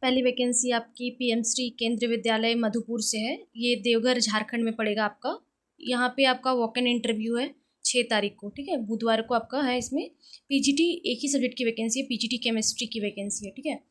पहली वैकेंसी आपकी पीएमश्री केंद्रीय विद्यालय मधुपुर से है। ये देवघर झारखंड में पड़ेगा आपका। यहाँ पे आपका वॉक इन इंटरव्यू है 6 तारीख को, ठीक है, बुधवार को आपका है। इसमें पीजीटी एक ही सब्जेक्ट की वैकेंसी है, पीजीटी केमिस्ट्री की वैकेंसी है, ठीक है।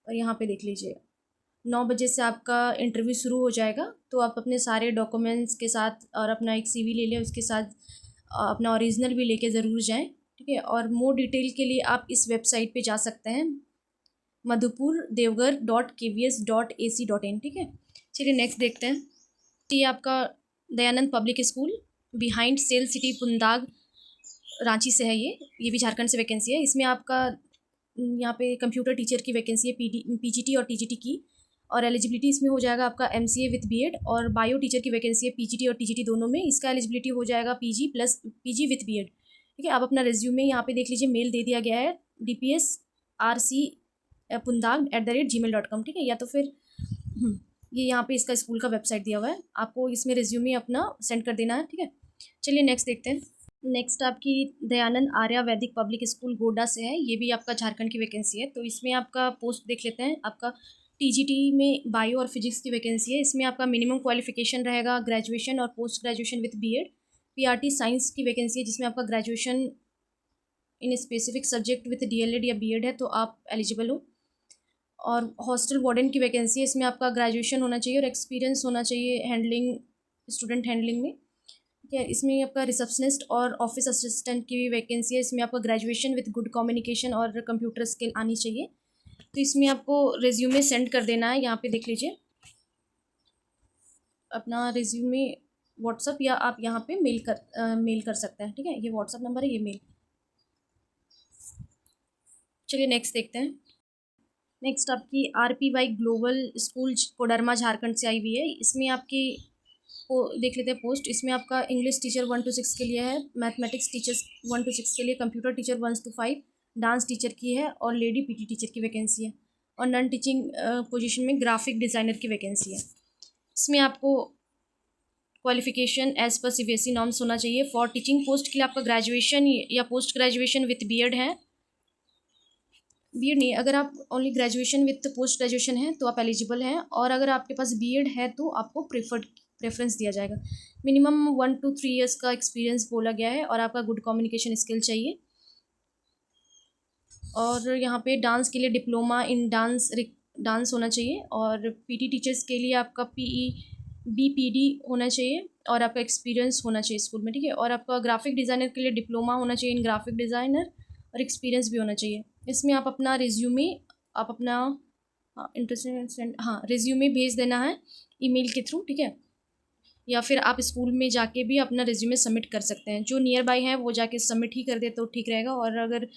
और यहाँ पे देख लीजिए 9 बजे से आपका इंटरव्यू शुरू हो जाएगा। तो आप अपने सारे डॉक्यूमेंट्स के साथ और अपना एक CV ले लें, उसके साथ अपना ओरिजिनल भी लेके ज़रूर जाएं, ठीक है। और मोर डिटेल के लिए आप इस वेबसाइट पे जा सकते हैं madhupurdeoghar.kvs.ac.in, ठीक है। चलिए नेक्स्ट देखते हैं। ये आपका Dayanand public school behind SAIL city Pundag Ranchi से है। ये भी झारखंड से वैकेंसी है। इसमें आपका यहाँ पे कंप्यूटर टीचर की वैकेंसी है, पीजीटी और टीजीटी की। और एलिजिबिलिटी इसमें हो जाएगा आपका MCA विथ बीएड। और बायो टीचर की वैकेंसी है पीजीटी और टीजीटी दोनों में। इसका एलिजिबिलिटी हो जाएगा PG विथ बीएड, ठीक है। आप अपना रिज्यूमे यहाँ पे देख लीजिए, मेल दे दिया गया है dpsrc.pundag@gmail.com, ठीक है। या तो फिर ये यहाँ पे इसका स्कूल का वेबसाइट दिया हुआ है, आपको इसमें रिज्यूमे अपना सेंड कर देना है, ठीक है। चलिए नेक्स्ट देखते हैं। नेक्स्ट आपकी दयानंद आर्या वैदिक पब्लिक स्कूल गोड्डा से है। ये भी आपका झारखंड की वैकेंसी है। तो इसमें आपका पोस्ट देख लेते हैं। आपका टीजीटी में बायो और फिजिक्स की वैकेंसी है। इसमें आपका मिनिमम क्वालिफिकेशन रहेगा ग्रेजुएशन और post graduation with BEd. PRT science की वैकेंसी है, जिसमें आपका graduation in specific subject with DElEd या बीएड है तो आप एलिजिबल हो। और हॉस्टल वार्डन की वैकेंसी है। इसमें आपका ग्रेजुएशन होना चाहिए और एक्सपीरियंस होना चाहिए हैंडलिंग, स्टूडेंट हैंडलिंग में, ठीक है। इसमें आपका रिसेप्शनिस्ट और ऑफिस असिस्टेंट की भी वैकेंसी है। इसमें आपका ग्रेजुएशन विद गुड कम्युनिकेशन और कंप्यूटर स्किल आनी चाहिए। तो इसमें आपको रिज्यूमे सेंड कर देना है। यहाँ पे देख लीजिए अपना रिज्यूमे व्हाट्सअप या आप यहाँ पे मेल कर सकते हैं, ठीक है। ये व्हाट्सअप नंबर है, ये मेल। चलिए नेक्स्ट देखते हैं। नेक्स्ट आपकी RPY global school Koderma Jharkhand से आई हुई है। इसमें आपकी देख लेते हैं पोस्ट। इसमें आपका इंग्लिश टीचर 1 to 6 के लिए है, मैथमेटिक्स टीचर्स 1 to 6 के लिए, computer teacher 1 to 5, dance teacher की है और लेडी PT टीचर की वैकेंसी है। और नॉन टीचिंग पोजीशन में ग्राफिक डिज़ाइनर की वैकेंसी है। इसमें आपको qualification as per CBSE norms होना चाहिए। फॉर टीचिंग पोस्ट के लिए आपका ग्रेजुएशन या पोस्ट ग्रेजुएशन विथ बीएड है। बीएड नहीं, अगर आप only graduation with post graduation है तो आप एलिजिबल हैं। और अगर आपके पास बीएड है तो आपको प्रेफरेंस दिया जाएगा। मिनिमम 1 to 3 ईयर्स का एक्सपीरियंस बोला गया है और आपका गुड कम्युनिकेशन स्किल चाहिए। और यहाँ पे डांस के लिए डिप्लोमा इन डांस होना चाहिए। और PT टीचर्स के लिए आपका BPD होना चाहिए और आपका एक्सपीरियंस होना चाहिए स्कूल में, ठीक है। और आपका ग्राफिक डिज़ाइनर के लिए डिप्लोमा होना चाहिए इन ग्राफिक डिज़ाइनर और एक्सपीरियंस भी होना चाहिए। इसमें आप अपना रिज्यूमे आप अपना इंटरेस्टेड रिज्यूमे भेज देना है ईमेल के थ्रू, ठीक है। या फिर आप स्कूल में जाके भी अपना रिज्यूमे सबमिट कर सकते हैं। जो नियर बाई है वो जाके सबमिट ही कर दे तो ठीक रहेगा। और अगर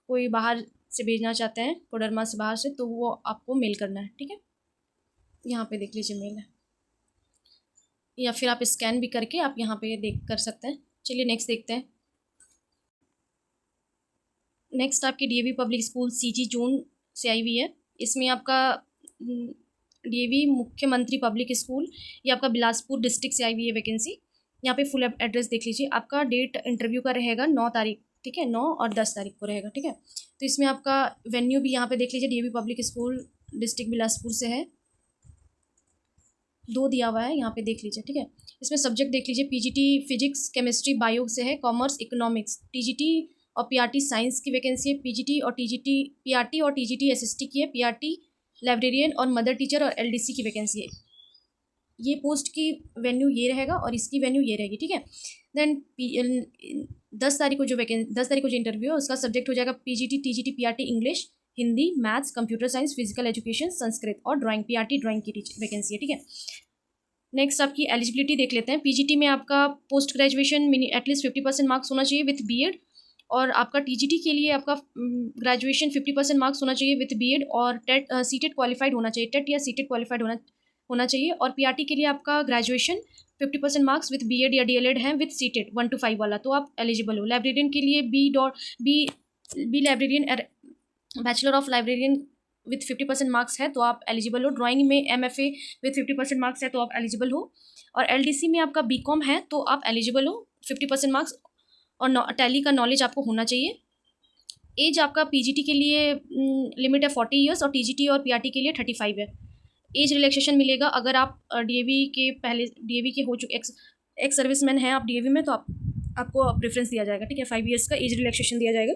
कोई बाहर से भेजना चाहते हैं कोडरमा से बाहर से तो वो आपको मेल करना है, ठीक है। यहाँ पे देख लीजिए मेल है, या फिर आप स्कैन भी करके आप यहाँ पे देख कर सकते हैं। चलिए नेक्स्ट देखते हैं। नेक्स्ट आपकी DAV public school CG zone से आई हुई है। इसमें आपका DAV मुख्यमंत्री पब्लिक स्कूल, ये आपका बिलासपुर डिस्ट्रिक्ट से आई हुई है वैकेंसी। यहाँ पे फुल एड्रेस देख लीजिए। आपका डेट इंटरव्यू का रहेगा 9 तारीख, ठीक है, 9 और 10 तारीख को रहेगा, ठीक है। तो इसमें आपका वेन्यू भी यहाँ पे देख लीजिए, DAV public school district Bilaspur से है। 2 दिया हुआ है, यहाँ पे देख लीजिए, ठीक है। इसमें सब्जेक्ट देख लीजिए, PGT फिजिक्स केमिस्ट्री बायो से है, कॉमर्स इकोनॉमिक्स। TGT और PRT साइंस की वैकेंसी है। PRT और TGT SST की है। PRT लाइब्रेरियन और मदर टीचर और LDC की वैकेंसी है। ये पोस्ट की वेन्यू ये रहेगा और इसकी वेन्यू ये रहेगी, ठीक है। देन 10 तारीख को जो इंटरव्यू है उसका सब्जेक्ट हो जाएगा PGT TGT PRT English, Hindi, maths, computer science, physical education, Sanskrit और ड्राइंग। PRT ड्राइंग की वैकेंसी है, ठीक है। नेक्स्ट आपकी एलिजिबिलिटी देख लेते हैं। PGT में आपका पोस्ट ग्रेजुएशन एटलीस्ट 50% मार्क्स होना चाहिए विथ बीएड। और आपका TGT के लिए आपका ग्रेजुएशन 50% मार्क्स होना चाहिए विथ बीएड और सीटेट क्वालिफाइड होना चाहिए, टेट या सीटेट क्वालिफाइड होना चाहिए। और PRT के लिए आपका ग्रेजुएशन 50% मार्क्स विथ बीएड या डीएलएड हैं विथ सीटेट 1 to 5 वाला, तो आप एलिजिबल हो। लाइब्रेरियन के लिए B librarian bachelor of librarian with 50% marks है तो आप एलिजिबल हो। ड्राइंग में MFA विथ 50% मार्क्स है तो आप एलिजिबल हो। और LDC में आपका BCom है तो आप एलिजिबल हो, 50% मार्क्स और टैली का नॉलेज आपको होना चाहिए। एज आपका पीजीटी के लिए लिमिट है 40 ईयर्स और टीजीटी और पीआरटी के लिए 35 है। एज रिलैक्सेशन मिलेगा अगर आप डीएवी के पहले डीएवी के हो चुके एक्स सर्विसमैन हैं आप डीएवी में, तो आपको प्रेफरेंस दिया जाएगा, ठीक है। 5 ईयर्स का एज रिलैक्सेशन दिया जाएगा।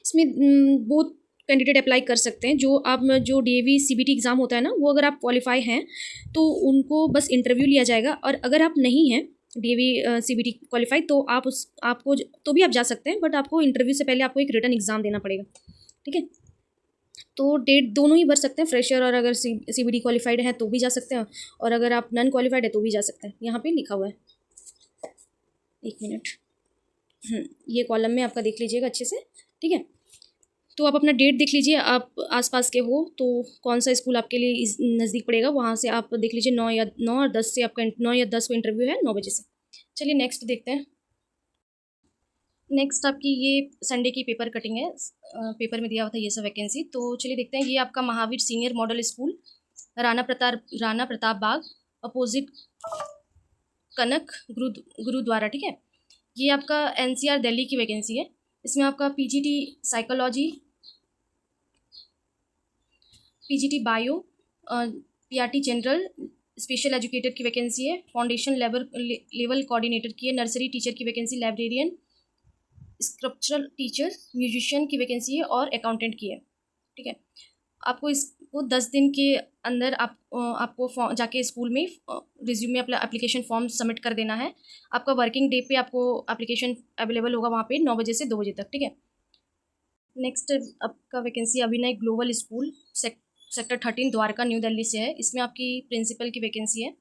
इसमें बहुत कैंडिडेट अप्लाई कर सकते हैं। जो डीएवी सीबीटी एग्ज़ाम होता है ना, वो अगर आप क्वालिफाई हैं तो उनको बस इंटरव्यू लिया जाएगा, और अगर आप नहीं हैं डीएवी सीबीटी क्वालिफाई तो आपको तो भी आप जा सकते हैं, बट आपको इंटरव्यू से पहले आपको एक रिटन एग्ज़ाम देना पड़ेगा, ठीक है। तो डेट दोनों ही भर सकते हैं, फ्रेशर और अगर सीबीटी क्वालिफाइड है तो भी जा सकते हैं, और अगर आप नॉन क्वालिफाइड है तो भी जा सकते हैं। यहाँ पे लिखा हुआ है, 1 मिनट, ये कॉलम में आपका देख लीजिएगा अच्छे से, ठीक है। तो आप अपना डेट देख लीजिए, आप आसपास के हो तो कौन सा स्कूल आपके लिए नज़दीक पड़ेगा, वहाँ से आप देख लीजिए। 9 और 10 से आपका 9 या 10 को इंटरव्यू है, 9 बजे से। चलिए नेक्स्ट देखते हैं। नेक्स्ट आपकी ये संडे की पेपर कटिंग है, पेपर में दिया हुआ था ये सब वैकेंसी। तो चलिए देखते हैं। ये आपका Mahavir senior model school, Rana Pratap Bagh, opposite Kanak Gurudwara, ठीक है। ये आपका एनसीआर दिल्ली की वैकेंसी है। इसमें आपका PGT psychology, PGT bio, PRT general, special educator की वैकेंसी है। फाउंडेशन लेवल कोऑर्डिनेटर की है। नर्सरी टीचर की वैकेंसी, लाइब्रेरियन, स्क्रप्चरल टीचर, म्यूजिशियन की वैकेंसी है, और अकाउंटेंट की है, ठीक है। आपको इसको 10 दिन के अंदर आपको जाके स्कूल में रिज्यूमे अपना एप्लीकेशन फॉर्म सबमिट कर देना है। आपका वर्किंग डे पे आपको एप्लीकेशन अवेलेबल होगा वहाँ पे 9 बजे से 2 बजे तक, ठीक है। नेक्स्ट आपका वैकेंसी अभिनय global school, sector 13 Dwarka new Delhi से है। इसमें आपकी प्रिंसिपल की वैकेंसी है,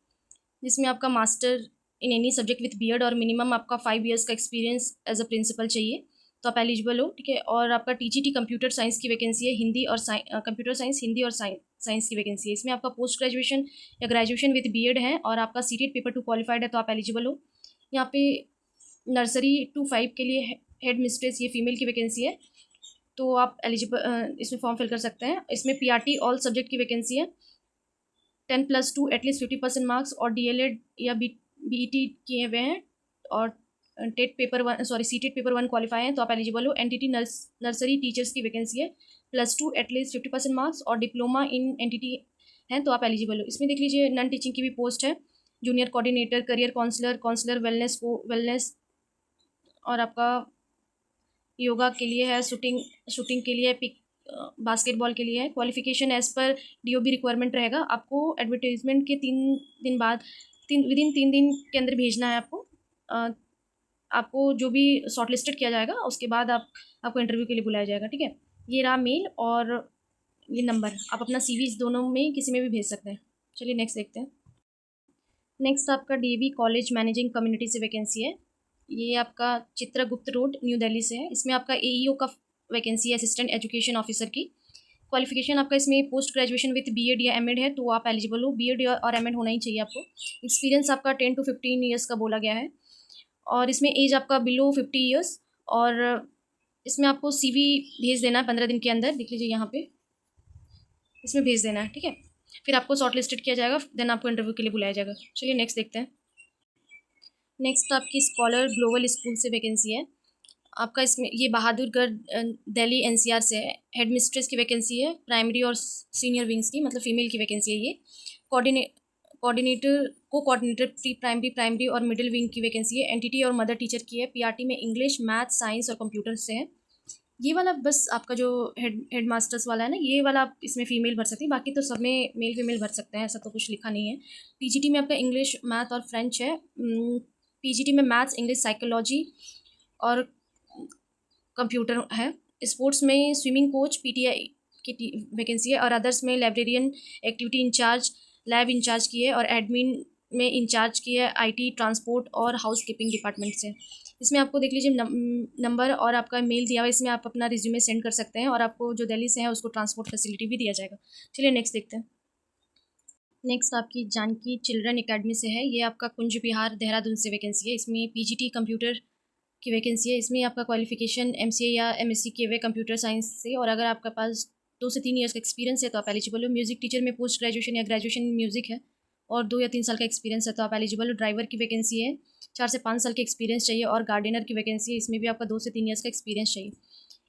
जिसमें आपका master in any subject with BEd और मिनिमम आपका 5 ईयर्स का एक्सपीरियंस एज अ प्रिंसिपल चाहिए, तो आप एलिजिबल हो, ठीक है। और आपका टीजीटी कंप्यूटर साइंस की वैकेंसी है, हिंदी और कंप्यूटर साइंस, हिंदी और साइंस की वैकेंसी है। इसमें आपका पोस्ट ग्रेजुएशन या ग्रेजुएशन विद बीएड है, और आपका सीटेट पेपर 2 क्वालिफाइड है, तो आप एलिजिबल हो। यहाँ पे नर्सरी टू 5 के लिए हेड मिस्ट्रेस, ये फीमेल की वैकेंसी है, तो आप एलिजिबल इसमें फॉर्म फिल कर सकते हैं। इसमें पीआरटी ऑल सब्जेक्ट की वैकेंसी है, 10+2 एटलीस्ट 50% मार्क्स, और डीएलएड या बीईटी किए हुए हैं, और सीटेट पेपर 1 क्वालिफाई है, तो आप एलिजिबल हो। एनटीटी नर्सरी टीचर्स की वैकेंसी है, +2 एटलीस्ट 50% मार्क्स, और डिप्लोमा इन एनटीटी हैं, तो आप एलिजिबल हो। इसमें देख लीजिए नॉन टीचिंग की भी पोस्ट है, junior coordinator, career counsellor, wellness, और आपका योगा के लिए है, शूटिंग के लिए, बास्केटबॉल के लिए है। Qualification as per DOB requirement रहेगा। आपको एडवर्टीजमेंट के 3 दिन बाद विदिन 3 दिन के अंदर भेजना है आपको जो भी शॉर्टलिस्टेड किया जाएगा उसके बाद आपको इंटरव्यू के लिए बुलाया जाएगा, ठीक है। ये रहा मेल और ये नंबर, आप अपना सीवी इस दोनों में किसी में भी भेज सकते हैं। चलिए नेक्स्ट देखते हैं। नेक्स्ट आपका डीएवी कॉलेज मैनेजिंग कम्युनिटी से वैकेंसी है। ये आपका चित्रगुप्त रोड न्यू दिल्ली से है। इसमें आपका एईओ का वैकेंसी है, असिस्टेंट एजुकेशन ऑफिसर की। क्वालिफिकेशन आपका इसमें पोस्ट ग्रेजुएशन विथ बीएड या एमएड है, तो आप एलिजिबल हो। बीएड और एमएड होना ही चाहिए आपको। एक्सपीरियंस आपका 10 to 15 ईयर्स का बोला गया है, और इसमें एज आपका बिलो 50 ईयर्स, और इसमें आपको सीवी भेज देना है 15 दिन के अंदर, देख लीजिए यहाँ पे इसमें भेज देना है, ठीक है। फिर आपको शॉर्ट लिस्टेड किया जाएगा, देन आपको इंटरव्यू के लिए बुलाया जाएगा। चलिए नेक्स्ट देखते हैं। नेक्स्ट आपकी स्कॉलर ग्लोबल स्कूल से वैकेंसी है। आपका इसमें ये बहादुरगढ़ दिल्ली एनसीआर से है। हेड मिस्ट्रेस की वैकेंसी है, प्राइमरी और सीनियर विंग्स की, मतलब फीमेल की वैकेंसी है। ये कोऑर्डिनेटर प्राइमरी और मिडिल विंग की वैकेंसी है। एनटीटी और मदर टीचर की है। पीआरटी में इंग्लिश, मैथ, साइंस और कंप्यूटर से है। ये वाला बस आपका जो हेड मास्टर्स वाला है ना, ये वाला आप इसमें फीमेल भर सकती हैं, बाकी तो सब में मेल फीमेल भर सकते हैं, ऐसा तो कुछ लिखा नहीं है। टीजीटी में आपका इंग्लिश, मैथ और फ्रेंच है। पीजीटी में मैथ्स, इंग्लिश, साइकोलॉजी और कंप्यूटर है। स्पोर्ट्स में स्विमिंग कोच, पीटीआई की वैकेंसी है, और अदर्स में librarian, activity in-charge, lab in-charge की है, और एडमिन में इंचार्ज की है, आईटी, ट्रांसपोर्ट और हाउस कीपिंग डिपार्टमेंट से। इसमें आपको देख लीजिए नंबर और आपका मेल दिया हुआ है, इसमें आप अपना रिज्यूमे सेंड कर सकते हैं, और आपको जो दिल्ली से है उसको ट्रांसपोर्ट फैसिलिटी भी दिया जाएगा। चलिए नेक्स्ट देखते हैं। नेक्स्ट आपकी जानकी चिल्ड्रन एकेडमी से है। ये आपका कुंज विहार देहरादून से वैकेंसी है। इसमें पीजीटी कंप्यूटर की वैकेंसी है। इसमें आपका क्वालिफिकेशन एमसीए या एमएससी किए हुए कंप्यूटर साइंस से, और अगर आपके पास 2 से 3 ईयर्स का एक्सपीरियंस है तो आप एलिजिबल हो। म्यूजिक टीचर में पोस्ट ग्रेजुएशन या ग्रेजुएशन म्यूजिक है, और 2 या 3 साल का एक्सपीरियंस है, तो आप एलिजिबल हो। ड्राइवर की वैकेंसी है, 4 से 5 साल का एक्सपीरियंस चाहिए, और गार्डनर की वैकेंसी है। इसमें भी आपका 2 से 3 ईयर्स का एक्सपीरियंस चाहिए।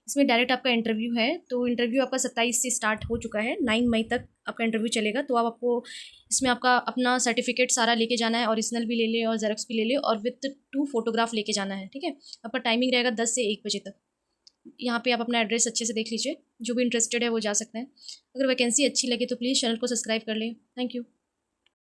इसमें डायरेक्ट आपका इंटरव्यू है। तो इंटरव्यू आपका 27 से स्टार्ट हो चुका है, 9 मई तक आपका इंटरव्यू चलेगा। तो आपको इसमें आपका अपना सर्टिफिकेट सारा लेके जाना है, ओरिजिनल भी ले ले और जेरॉक्स भी ले ले, और विथ 2 फोटोग्राफ लेके जाना है, ठीक है। आपका टाइमिंग रहेगा 10 से 1 बजे तक। यहाँ पे आप अपना एड्रेस अच्छे से देख लीजिए, जो भी इंटरेस्टेड है वो जा सकते हैं। अगर वैकेंसी अच्छी लगे तो प्लीज़ चैनल को सब्सक्राइब कर लें। Thank you.